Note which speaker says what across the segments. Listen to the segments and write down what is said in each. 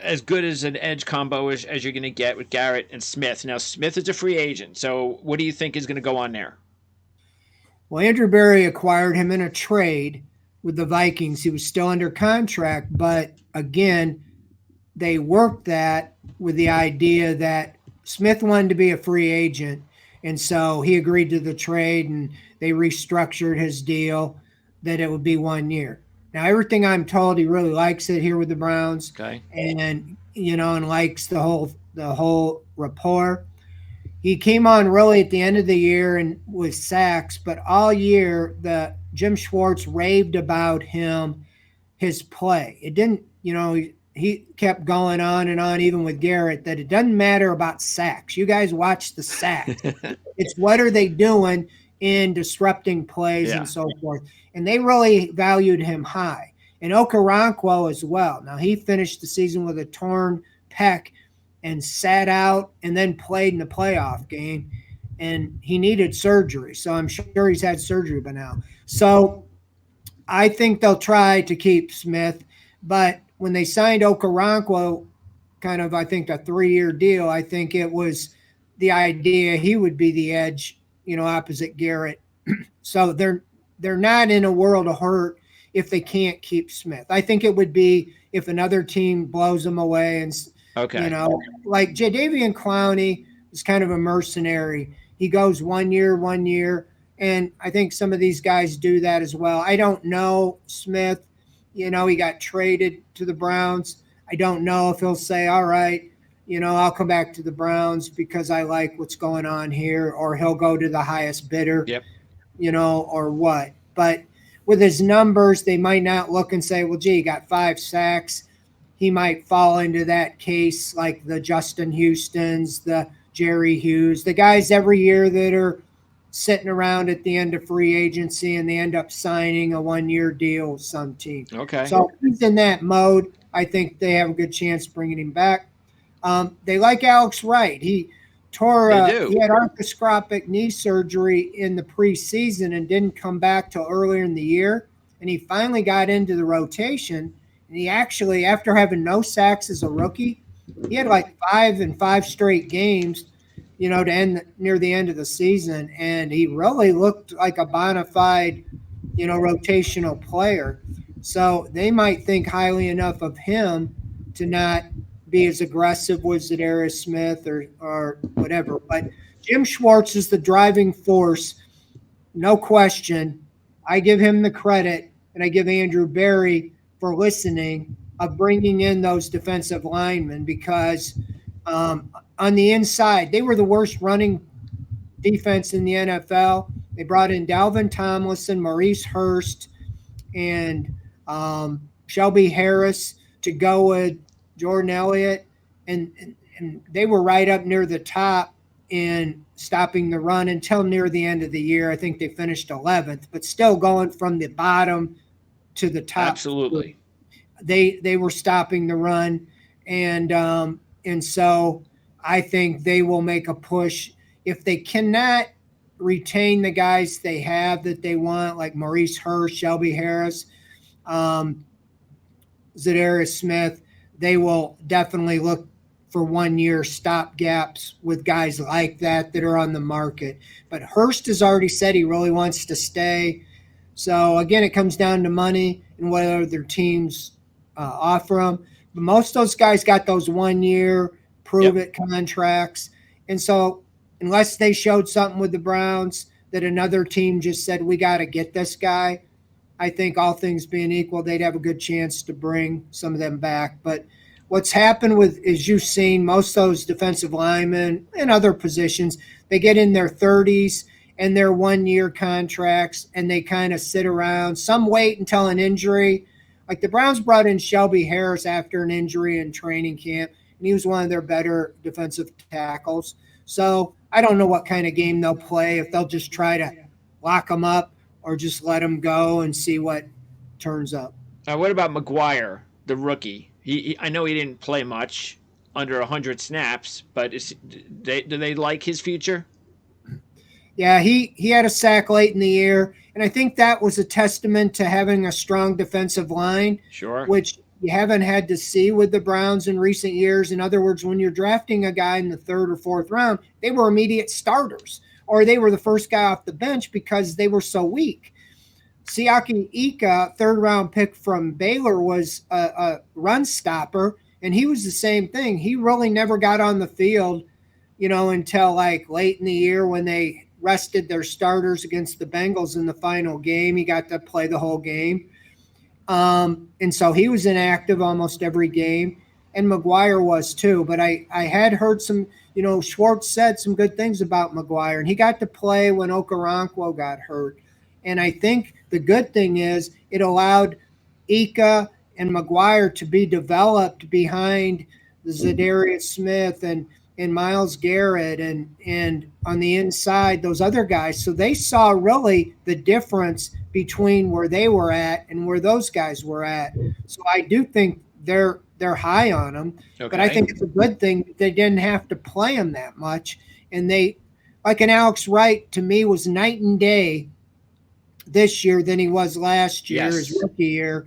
Speaker 1: as good as an edge combo as you're going to get with Garrett and Smith. Now, Smith is a free agent, so what do you think is going to go on there?
Speaker 2: Well, Andrew Berry acquired him in a trade with the Vikings. He was still under contract, but again, they worked that with the idea that Smith wanted to be a free agent. And so he agreed to the trade and they restructured his deal that it would be 1 year. Now, everything I'm told, he really likes it here with the Browns
Speaker 1: Okay.
Speaker 2: and, and likes the whole rapport. He came on really at the end of the year and with sacks, but all year the Jim Schwartz raved about him, his play. It didn't, he kept going on and on, even with Garrett, that it doesn't matter about sacks. You guys watch the sacks. It's what are they doing in disrupting plays
Speaker 1: Yeah.
Speaker 2: and so forth. And they really valued him high. And Okoronkwo as well. Now, he finished the season with a torn pec and sat out and then played in the playoff game. And he needed surgery. So I'm sure he's had surgery by now. So I think they'll try to keep Smith. But when they signed Okoronkwo, kind of, I think, a 3-year deal, I think it was the idea he would be the edge, opposite Garrett. So they're not in a world of hurt if they can't keep Smith. I think it would be if another team blows them away and,
Speaker 1: Okay.
Speaker 2: like Jadeveon Clowney is kind of a mercenary. He goes 1 year, and I think some of these guys do that as well. I don't know Smith. He got traded to the Browns. I don't know if he'll say, all right, I'll come back to the Browns because I like what's going on here, or he'll go to the highest bidder,
Speaker 1: Yep.
Speaker 2: Or what. But with his numbers, they might not look and say, well, gee, he got 5 sacks. He might fall into that case like the Justin Houstons, the Jerry Hughes, the guys every year that are sitting around at the end of free agency and they end up signing a 1-year deal with some team.
Speaker 1: Okay.
Speaker 2: So if he's in that mode, I think they have a good chance bringing him back. They like Alex Wright. He
Speaker 1: do.
Speaker 2: had arthroscopic knee surgery in the preseason and didn't come back till earlier in the year. And he finally got into the rotation. And he actually, after having no sacks as a rookie, he had like 5 straight games, to end near the end of the season. And he really looked like a bona fide, rotational player. So they might think highly enough of him to not be as aggressive with Za'Darius Smith or whatever. But Jim Schwartz is the driving force, no question. I give him the credit, and I give Andrew Berry for listening of bringing in those defensive linemen because on the inside, they were the worst running defense in the NFL. They brought in Dalvin Tomlinson, Maurice Hurst, and Shelby Harris to go with Jordan Elliott, and they were right up near the top in stopping the run until near the end of the year. I think they finished 11th, but still going from the bottom to the top.
Speaker 1: Absolutely.
Speaker 2: They were stopping the run, and so I think they will make a push if they cannot retain the guys they have that they want, like Maurice Hurst, Shelby Harris, Za'Darius Smith. They will definitely look for 1-year stop gaps with guys like that are on the market. But Hurst has already said he really wants to stay. So, again, it comes down to money and what other teams offer them. But most of those guys got those 1-year prove-it contracts. And so unless they showed something with the Browns that another team just said, we got to get this guy, I think all things being equal, they'd have a good chance to bring some of them back. But what's happened with, as you've seen, most of those defensive linemen and other positions, they get in their 30s and their 1-year contracts, and they kind of sit around. Some wait until an injury. Like the Browns brought in Shelby Harris after an injury in training camp, and he was one of their better defensive tackles. So I don't know what kind of game they'll play, if they'll just try to lock them up or just let them go and see what turns up.
Speaker 1: What about McGuire, the rookie? I know he didn't play much, under 100 snaps, but do they like his future?
Speaker 2: Yeah, he had a sack late in the year, and I think that was a testament to having a strong defensive line.
Speaker 1: Sure.
Speaker 2: Which, you haven't had to see with the Browns in recent years. In other words, when you're drafting a guy in the third or fourth round, they were immediate starters, or they were the first guy off the bench because they were so weak. Siaki Ika, third round pick from Baylor, was a run stopper, and he was the same thing. He really never got on the field, until like late in the year when they rested their starters against the Bengals in the final game. He got to play the whole game. And so he was inactive almost every game, and McGuire was too. But I had heard some, Schwartz said some good things about McGuire, and he got to play when Okoronkwo got hurt. And I think the good thing is it allowed Ika and McGuire to be developed behind the Za'Darius Smith and Myles Garrett and on the inside, those other guys. So they saw really the difference between where they were at and where those guys were at. So I do think they're high on them, but I think it's a good thing they didn't have to play them that much. And they, like an Alex Wright, to me, was night and day this year than he was last year, his rookie year.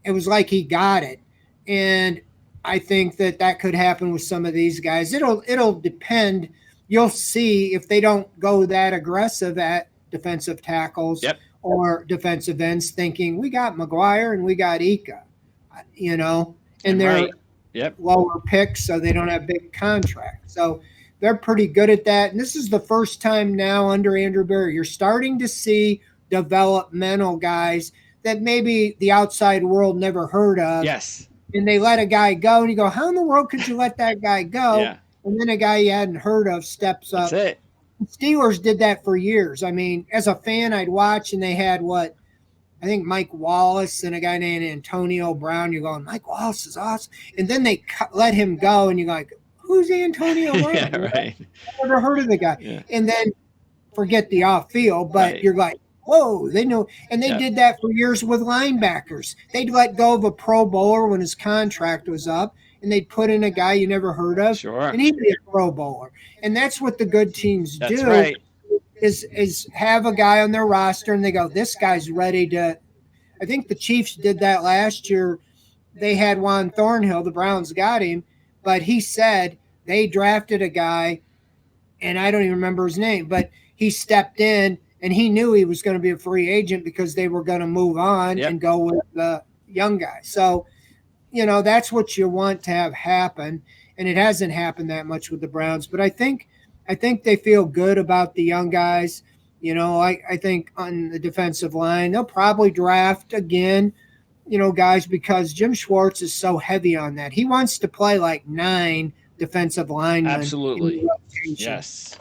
Speaker 2: It was like he got it. And I think that could happen with some of these guys. It'll depend. You'll see if they don't go that aggressive at defensive tackles or defensive ends, thinking we got McGuire and we got Ika, and they're lower picks, so they don't have big contracts. So they're pretty good at that. And this is the first time now under Andrew Berry you're starting to see developmental guys that maybe the outside world never heard of.
Speaker 1: Yes.
Speaker 2: And they let a guy go, and you go, how in the world could you let that guy go?
Speaker 1: Yeah.
Speaker 2: And then a guy you hadn't heard of steps up.
Speaker 1: That's it.
Speaker 2: Steelers did that for years. I mean, as a fan, I'd watch, and they had I think Mike Wallace and a guy named Antonio Brown. You're going, Mike Wallace is awesome. And then they let him go, and you're like, who's Antonio Brown?
Speaker 1: Yeah, right.
Speaker 2: I've never heard of the guy.
Speaker 1: Yeah.
Speaker 2: And then forget the off field, but you're like, whoa, they know. And they did that for years with linebackers. They'd let go of a Pro Bowler when his contract was up, and they'd put in a guy you never heard of, and he'd be a Pro Bowler. And that's what the good teams do,
Speaker 1: right.
Speaker 2: is have a guy on their roster, and they go, this guy's ready to – I think the Chiefs did that last year. They had Juan Thornhill. The Browns got him, but he said they drafted a guy, and I don't even remember his name, but he stepped in, and he knew he was going to be a free agent because they were going to move on and go with the young guy. So, that's what you want to have happen. And it hasn't happened that much with the Browns. But I think they feel good about the young guys. I think on the defensive line, they'll probably draft again, guys, because Jim Schwartz is so heavy on that. He wants to play like 9 defensive linemen.
Speaker 1: Absolutely. Yes.